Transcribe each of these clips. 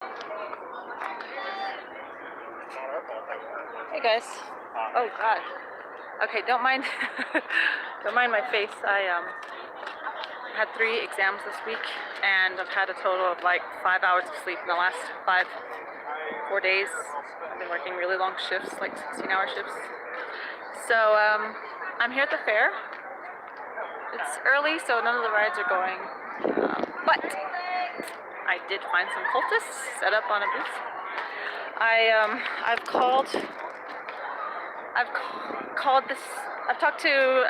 Hey guys. Oh God. Okay, don't mind, don't mind my face. I had 3 exams this week, and I've had a total of like 5 hours of sleep in the last 4 days. I've been working really long shifts, like 16-hour shifts. So I'm here at the fair. It's early, so none of the rides are going, but I did find some cultists set up on a booth. I've talked to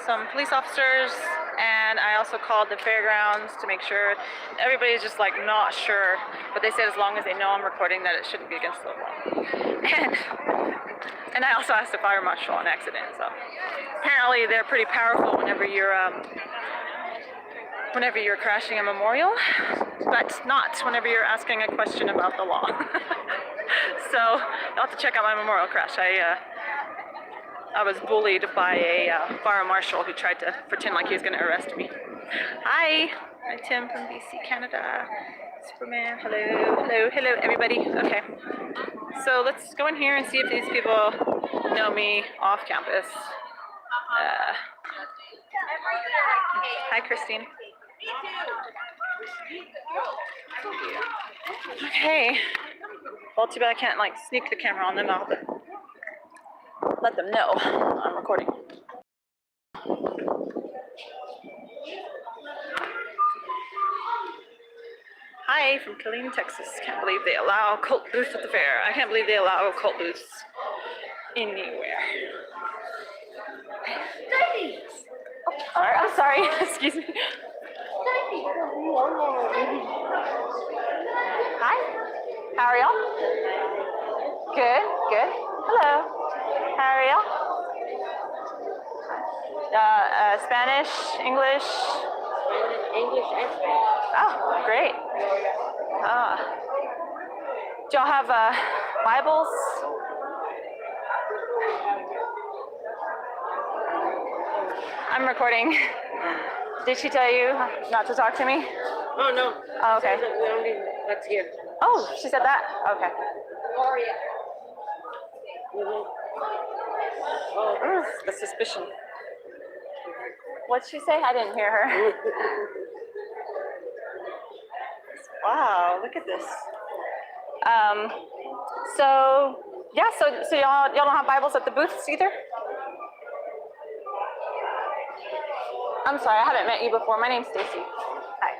some police officers, and I also called the fairgrounds to make sure. Everybody's just like not sure, but they said as long as they know I'm recording that it shouldn't be against the law. And I also asked a fire marshal on accident, so apparently they're pretty powerful whenever you're crashing a memorial, but not whenever you're asking a question about the law. So you'll have to check out my memorial crash. I was bullied by a fire marshal who tried to pretend like he was going to arrest me. Hi, I'm Tim from BC, Canada. Superman, hello everybody. Okay, so let's go in here and see if these people know me off campus. Hi, Christine. Okay. Well, too bad I can't like sneak the camera on them. I'll have to let them know I'm recording. Hi, from Killeen, Texas. Can't believe they allow cult booths at the fair. I can't believe they allow cult booths anywhere. Oh, I'm sorry. Excuse me. Hi. How are y'all? Good. Hello. How are y'all? Spanish, English? English and Spanish. Oh, great. Do y'all have Bibles? I'm recording. Did she tell you not to talk to me? Oh, no. Oh, okay. We only, that's here. Oh, she said that? Okay. Oh, the suspicion. What'd she say? I didn't hear her. Wow, look at this. So y'all don't have Bibles at the booths either? I'm sorry, I haven't met you before. My name's Stacy. Hi.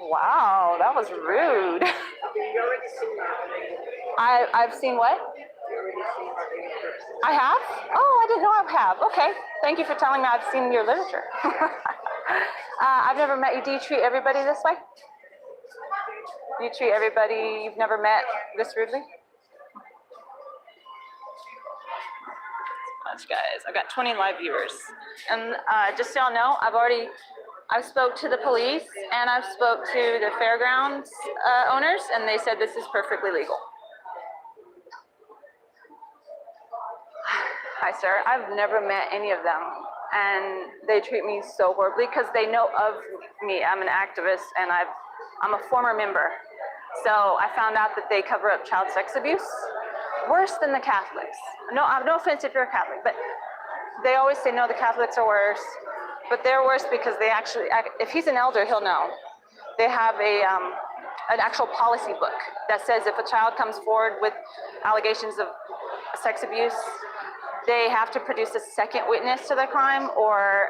Wow, that was rude. You already seen that. I've seen what? You already seen that. I have? Oh, I didn't know I have. Okay. Thank you for telling me I've seen your literature. I've never met you. Do you treat everybody this way? Do you treat everybody you've never met this rudely? Much, guys. I've got 20 live viewers. And just so y'all know, I've spoke to the police and I've spoke to the fairgrounds owners, and they said this is perfectly legal. Hi, sir. I've never met any of them, and they treat me so horribly because they know of me. I'm an activist, and I'm a former member. So I found out that they cover up child sex abuse worse than the Catholics. No offense if you're a Catholic, but they always say, no, the Catholics are worse. But they're worse because they actually, if he's an elder, he'll know. They have an actual policy book that says if a child comes forward with allegations of sex abuse, they have to produce a second witness to the crime, or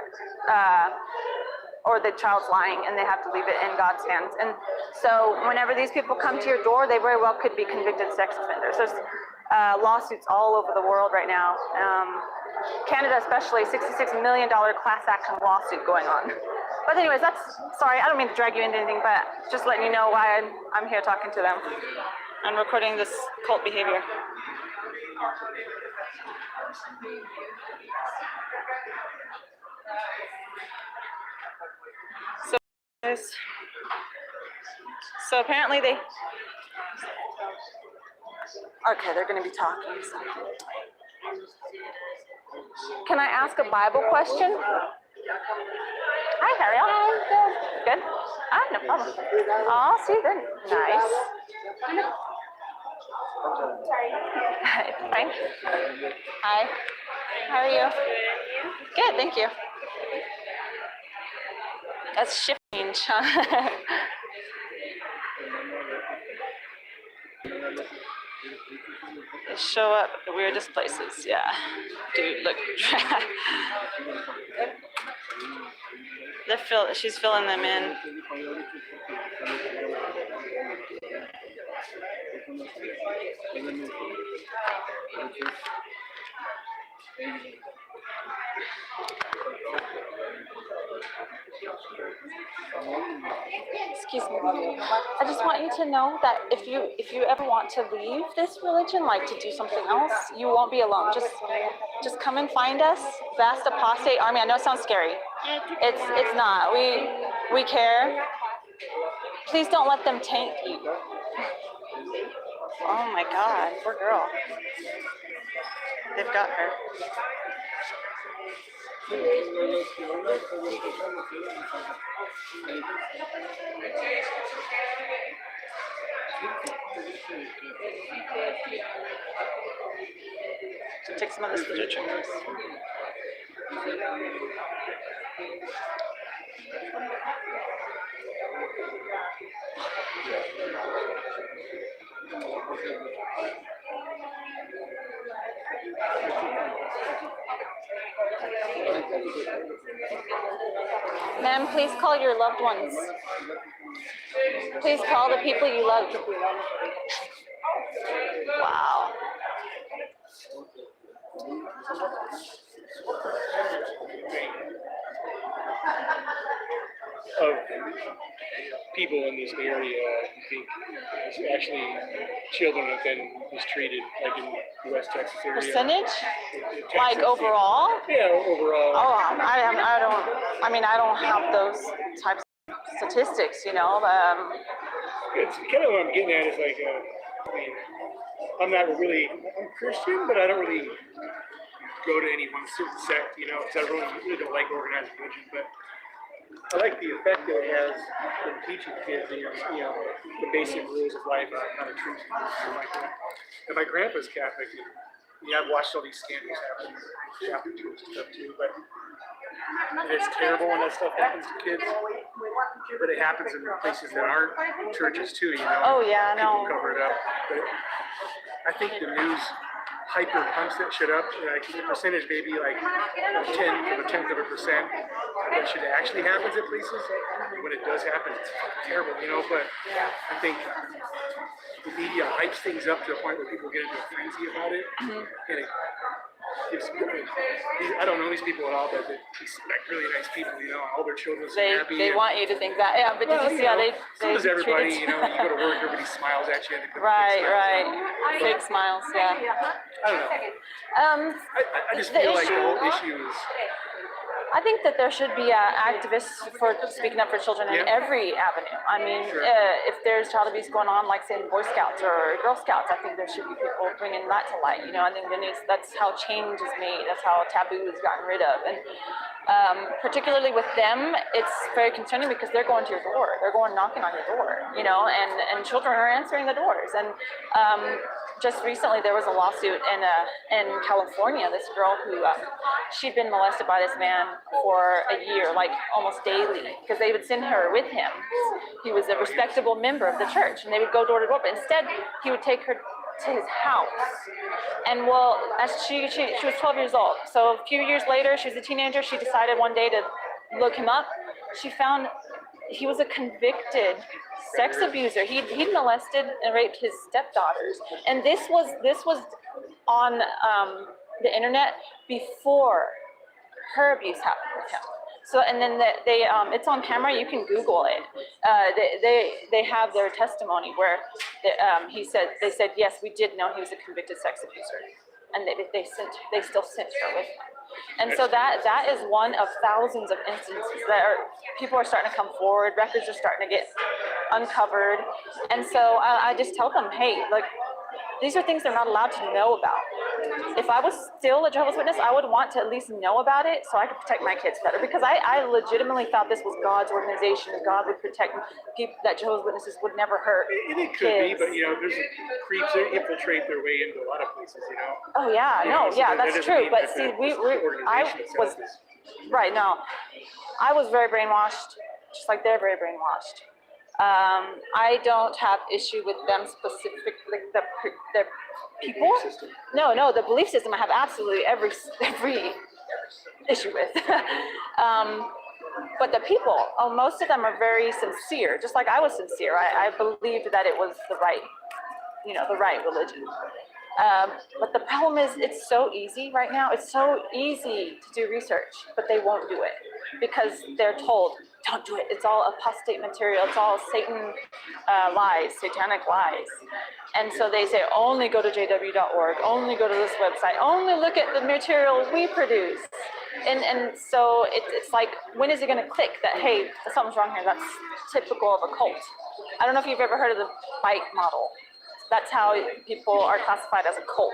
the child's lying, and they have to leave it in God's hands. And so whenever these people come to your door, they very well could be convicted sex offenders. There's lawsuits all over the world right now. Canada especially, $66 million class action lawsuit going on. But anyways, sorry, I don't mean to drag you into anything, but just letting you know why I'm here talking to them and recording this cult behavior. So apparently they're going to be talking. So. Can I ask a Bible question? Hi, Ariel. Good. Ah, no problem. Oh, see, then nice. Fine. Hi. How are you? Good, thank you. That's shifting, huh? They show up at the weirdest places. Yeah. Dude, look. She's filling them in. Excuse me. I just want you to know that if you ever want to leave this religion, like to do something else, you won't be alone. Just come and find us. Vast Apostate Army. I know it sounds scary. It's not. We care. Please don't let them taint you. Oh my God, poor girl. They've got her. So take some of this literature. Ma'am, please call your loved ones. Please call the people you love. Wow. Of people in this area, you think it's actually children have been mistreated, like in the West Texas area. Percentage? Texas, Like overall? Yeah, overall. Oh, I don't have those types of statistics, you know. It's kind of what I'm getting at is like, I mean, I'm Christian, but I don't really go to any one certain sect, you know, because I really don't like organized religion, but I like the effect that it has in teaching kids, you know, the basic rules of life, how to treat people, like that. And my grandpa's Catholic, and I've watched all these scandals happen, Catholic church and stuff too, but it's terrible when that stuff happens to kids. But it happens in places that aren't churches too, you know. Oh yeah, I know. People cover it up. But I think the news hyper pumps that shit up. Like the percentage maybe like 10% that shit actually happens at places. When it does happen, it's fucking terrible, you know. But I think the media hypes things up to a point where people get into a frenzy about it, and it gives. I don't know these people at all, but they're like really nice people, you know. All their children are happy. They want you to think that, yeah. But did you see how they so does everybody, you know. You go to work, everybody smiles at you. And they put right. Fake smiles, yeah. I don't know. I just feel like the whole issue is. I think that there should be activists for speaking up for children in every avenue. I mean, if there's child abuse going on, like say in Boy Scouts or Girl Scouts, I think there should be people bringing that to light. You know, I think that's how change is made. That's how taboo is gotten rid of. And particularly with them, it's very concerning because they're going to your door. They're going knocking on your door, you know, and children are answering the doors. And just recently there was a lawsuit in California. This girl who she'd been molested by this man for a year, like almost daily, because they would send her with him. He was a respectable member of the church, and they would go door to door. But instead, he would take her to his house. And well, as she was 12 years old. So a few years later, she was a teenager. She decided one day to look him up. She found he was a convicted sex abuser. He'd molested and raped his stepdaughters. And this was on the internet before her abuse happened with him. So, and then they it's on camera. You can Google it. They have their testimony where they said yes, we did know he was a convicted sex abuser, and they still sent her with him. And so that is one of thousands of instances that people are starting to come forward. Records are starting to get uncovered, and so I just tell them, hey, like, these are things they're not allowed to know about. if I was still a Jehovah's Witness, I would want to at least know about it so I could protect my kids better. Because I legitimately thought this was God's organization and God would protect people, that Jehovah's Witnesses would never hurt And it could be, kids. but there's creeps that infiltrate their way into a lot of places. Oh yeah, no, So yeah, that that's doesn't true. mean But that see, the I organization was itself is- right. No, I was very brainwashed, just like they're very brainwashed. I don't have issue with them specifically, the people. Belief system. No, the belief system I have absolutely every issue with. But the people, most of them are very sincere, just like I was sincere. I believed that it was the right, the right religion. But the problem is, it's so easy right now. It's so easy to do research, but they won't do it because they're told, don't do it. It's all apostate material. It's all Satan lies, satanic lies. And so they say, only go to jw.org, only go to this website, only look at the material we produce. And so it's like, when is it going to click that, hey, something's wrong here? That's typical of a cult. I don't know if you've ever heard of the BITE model. That's how people are classified as a cult.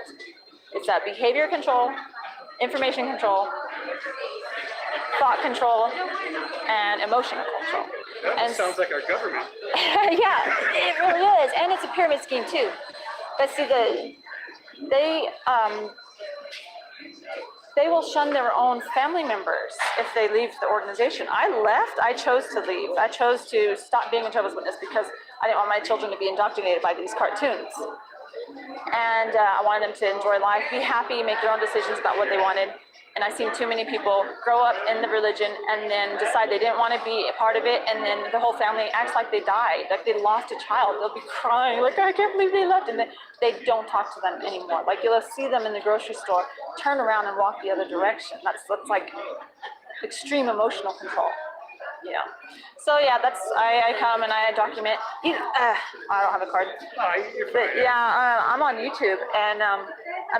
It's that behavior control, information control, thought control, and emotional control. That sounds like our government. Yeah, it really is, and it's a pyramid scheme too. But see, they will shun their own family members if they leave the organization. I left. I chose to leave. I chose to stop being a Jehovah's Witness because I didn't want my children to be indoctrinated by these cartoons. And I wanted them to enjoy life, be happy, make their own decisions about what they wanted. And I've seen too many people grow up in the religion and then decide they didn't want to be a part of it, and then the whole family acts like they died, like they lost a child. They'll be crying, like, I can't believe they left, and then they don't talk to them anymore. Like, you'll see them in the grocery store, turn around and walk the other direction. That's like extreme emotional control. So yeah, I come and I document. I don't have a card. You're fine. But yeah, I'm on YouTube and I'm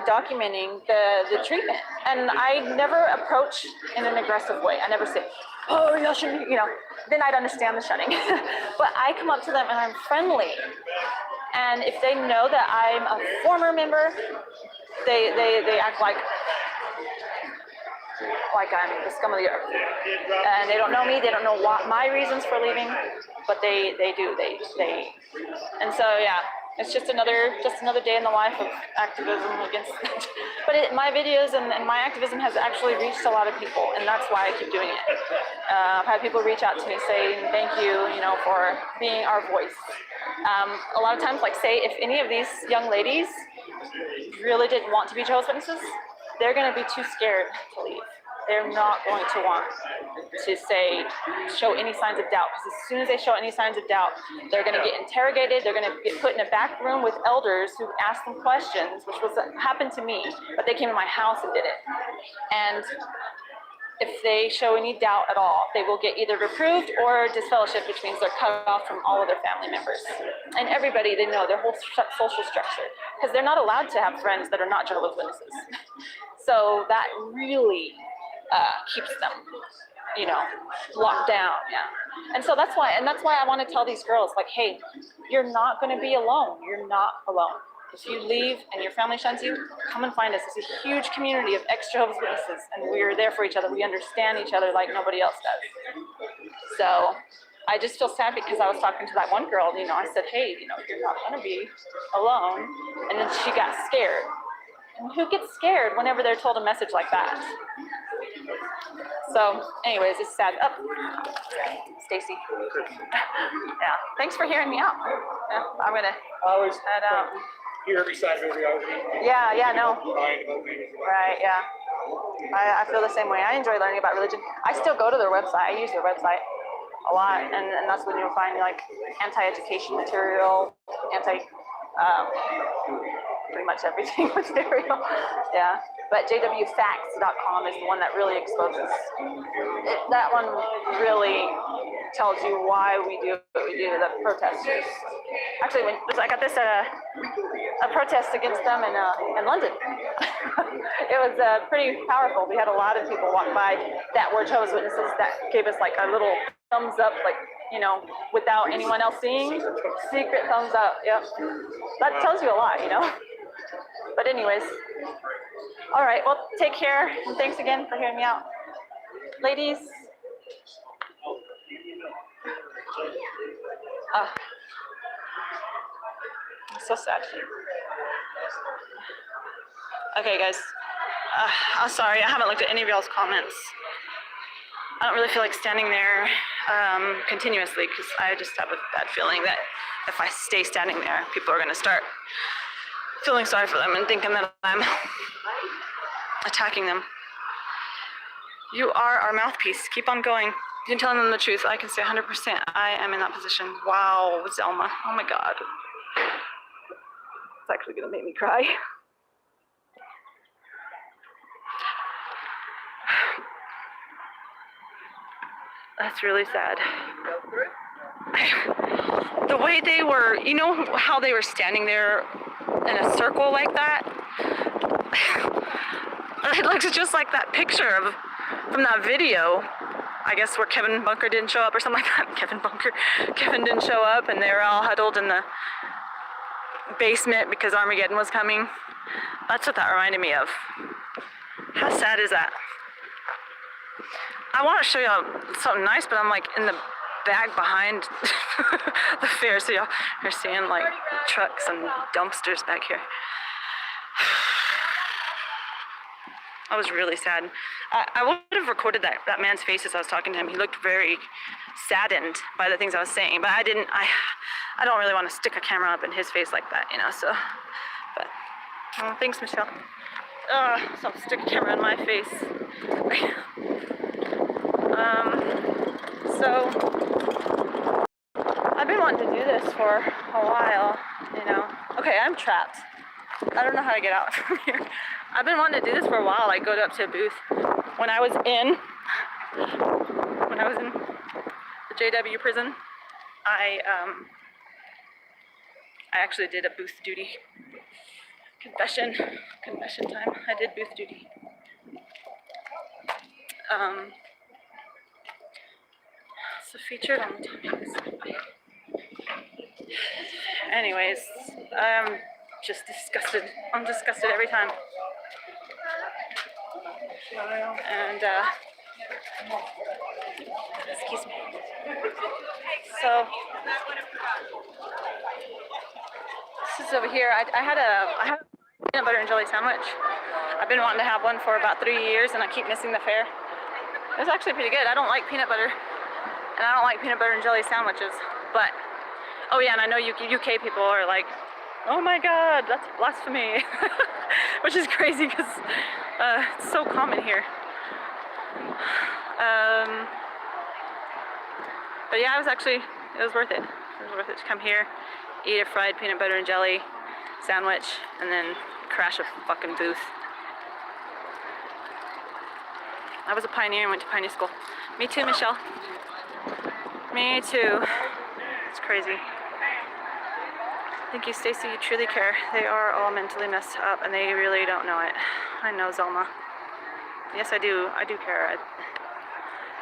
documenting the treatment. And I never approach in an aggressive way. I never say, oh, y'all shouldn't, then I'd understand the shunning. But I come up to them and I'm friendly. And if they know that I'm a former member, they act like I'm the scum of the earth. And they don't know me, they don't know what my reasons for leaving, but they do. And so yeah, it's just another day in the life of activism against but my videos and my activism has actually reached a lot of people, and that's why I keep doing it. I've had people reach out to me saying thank you, for being our voice. A lot of times, like, say if any of these young ladies really didn't want to be Jehovah's Witnesses, they're going to be too scared to leave. They're not going to want to show any signs of doubt, because as soon as they show any signs of doubt, they're going to get interrogated. They're going to get put in a back room with elders who ask them questions, which happened to me, but they came to my house and did it. And if they show any doubt at all, they will get either reproved or disfellowship, which means they're cut off from all of their family members. And everybody, they know their whole social structure, because they're not allowed to have friends that are not Jehovah's Witnesses. So that really keeps them, locked down. Yeah. And so that's why I want to tell these girls, like, hey, you're not going to be alone. You're not alone. If you leave and your family shuns you, come and find us. It's a huge community of ex-Jehovah's Witnesses, and we're there for each other. We understand each other like nobody else does. So I just feel sad because I was talking to that one girl, I said, hey, you're not going to be alone. And then she got scared. And who gets scared whenever they're told a message like that? So anyways, it's sad. Stacy. Yeah, thanks for hearing me out. Yeah, I'm going to I always head out. hear every side of every argument. Yeah, no. Mind about things. Right, yeah. I feel the same way. I enjoy learning about religion. I still go to their website. I use their website a lot, and that's when you'll find like anti-education material, pretty much everything material. Yeah. But jwfacts.com is the one that really exposes it. That one really tells you why we do what we do, the protesters. Actually, I got this at a protest against them in London. It was pretty powerful. We had a lot of people walk by that were Jehovah's Witnesses that gave us like a little thumbs up, like, without anyone else seeing. Secret thumbs up, yep. That tells you a lot, But anyways, all right, well, take care, and thanks again for hearing me out. Ladies. I'm so sad. Okay, guys. I'm sorry, I haven't looked at any of y'all's comments. I don't really feel like standing there continuously because I just have a bad feeling that if I stay standing there, people are going to start feeling sorry for them and thinking that I'm attacking them. You are our mouthpiece. Keep on going. You're telling them the truth. I can say 100% I am in that position. Wow, Zelma. Oh my God. It's actually going to make me cry. That's really sad. The way they were, you know how they were standing there in a circle like that? It looks just like that picture from that video, I guess, where Kevin Bunker didn't show up or something like that. Kevin didn't show up and they were all huddled in the basement because Armageddon was coming. That's what that reminded me of. How sad is that? I want to show y'all something nice, but I'm like in the back behind the fair, so y'all are seeing like trucks and dumpsters back here. I was really sad. I would have recorded that man's face as I was talking to him. He looked very saddened by the things I was saying, but I didn't. I don't really want to stick a camera up in his face like that, you know. So, but thanks, Michelle. So I'll stick a camera in my face. So I've been wanting to do this for a while, you know. Okay, I'm trapped. I don't know how to get out from here. I've been wanting to do this for a while, like go up to a booth. When I was in the JW prison, I actually did a booth duty. Confession time. I did booth duty. So featured on the topics. Anyways, I'm just disgusted. I'm disgusted every time. And excuse me. So this is over here. I had a peanut butter and jelly sandwich. I've been wanting to have one for about 3 years, and I keep missing the fair. It was actually pretty good. I don't like peanut butter, and I don't like peanut butter and jelly sandwiches. But oh yeah, and I know UK people are like, oh my God, that's blasphemy, which is crazy because it's so common here. But yeah, it was worth it. It was worth it to come here, eat a fried peanut butter and jelly sandwich, and then crash a fucking booth. I was a pioneer and went to pioneer school. Me too, Michelle. Me too. It's crazy. Thank you, Stacy. You truly care. They are all mentally messed up, and they really don't know it. I know, Zelma. Yes, I do. I do care.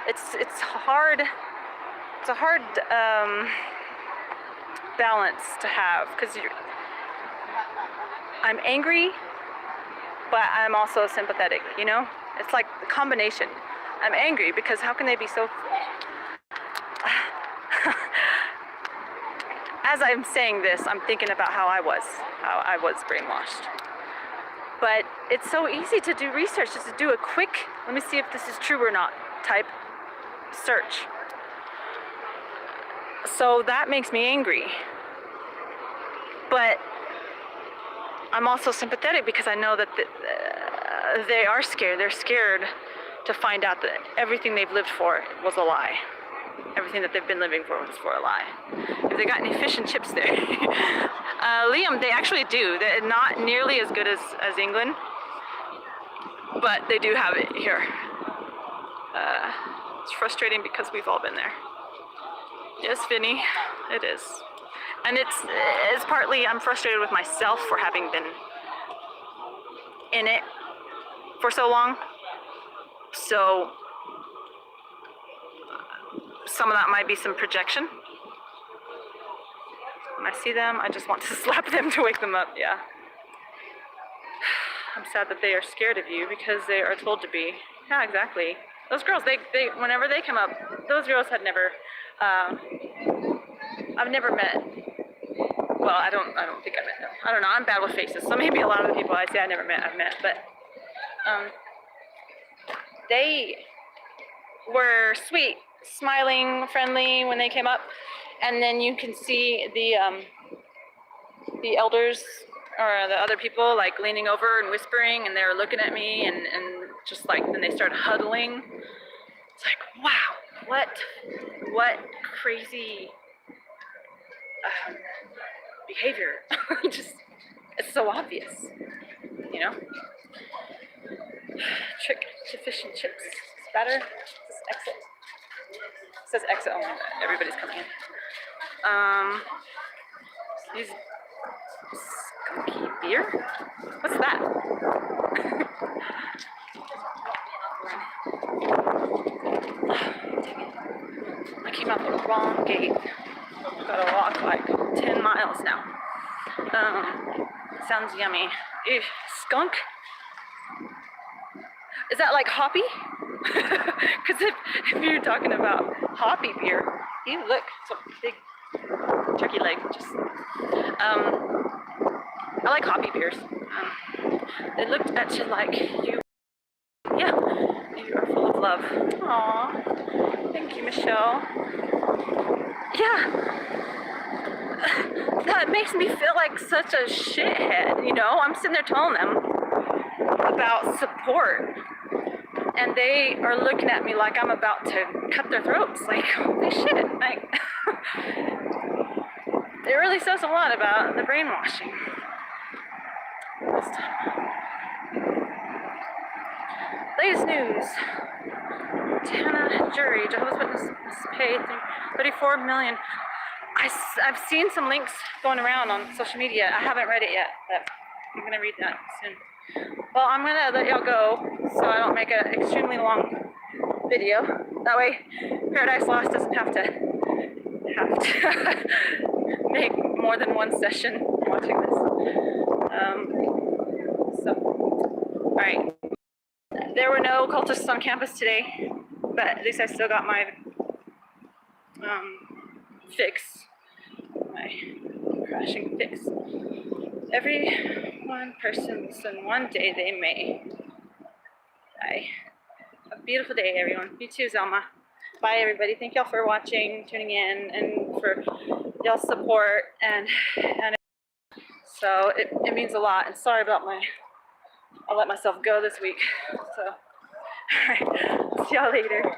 It's hard. It's a hard balance to have because I'm angry, but I'm also sympathetic. You know, it's like the combination. I'm angry because how can they be so? As I'm saying this, I'm thinking about how I was brainwashed. But it's so easy to do research, just to do a quick, let me see if this is true or not, type search. So that makes me angry. But I'm also sympathetic because I know that they are scared. They're scared to find out that everything they've lived for was a lie. Everything that they've been living for was for a lie. If they got any fish and chips there. Liam, they actually do. They're not nearly as good as England, but they do have it here. It's frustrating because we've all been there. Yes, Vinny, it is. And it's partly I'm frustrated with myself for having been in it for so long. So some of that might be some projection. When I see them, I just want to slap them to wake them up, yeah. I'm sad that they are scared of you because they are told to be. Yeah, exactly. Those girls, they whenever they come up, those girls had never, I've never met. Well, I don't think I met them. I don't know. I'm bad with faces, so maybe a lot of the people I say I never met, I've met. But they were sweet, smiling, friendly when they came up, and then you can see the elders or the other people like leaning over and whispering, and they were looking at me, and just like then they started huddling. It's like, wow, what crazy behavior. Just, it's so obvious, you know. Trick to fish and chips. Spatter. Just exit. It says exit only, but everybody's coming in. These skunky beer? What's that? I came out the wrong gate. Gotta walk like 10 miles now. Sounds yummy. Ew, skunk? Is that like hoppy? Because if you're talking about hoppy beer, you look, it's a big turkey leg. Just, I like hoppy beers. They looked at you like you, yeah, you are full of love. Aww, thank you, Michelle. Yeah. That makes me feel like such a shithead, you know? I'm sitting there telling them about support, and they are looking at me like I'm about to cut their throats. Like, holy shit. Like, it really says a lot about the brainwashing. Latest news. Montana jury, Jehovah's Witnesses paid $34 million. I've seen some links going around on social media. I haven't read it yet, but I'm gonna read that soon. Well, I'm gonna let y'all go so I don't make an extremely long video. That way, Paradise Lost doesn't have to make more than one session watching this. All right. There were no cultists on campus today, but at least I still got my fix, my crashing fix. Every one person will sin one day they may die. A beautiful day, everyone. You too, Zelma. Bye, everybody. Thank y'all for watching, tuning in, and for y'all's support. And so it means a lot. And sorry about I'll let myself go this week. So, all right. See y'all later.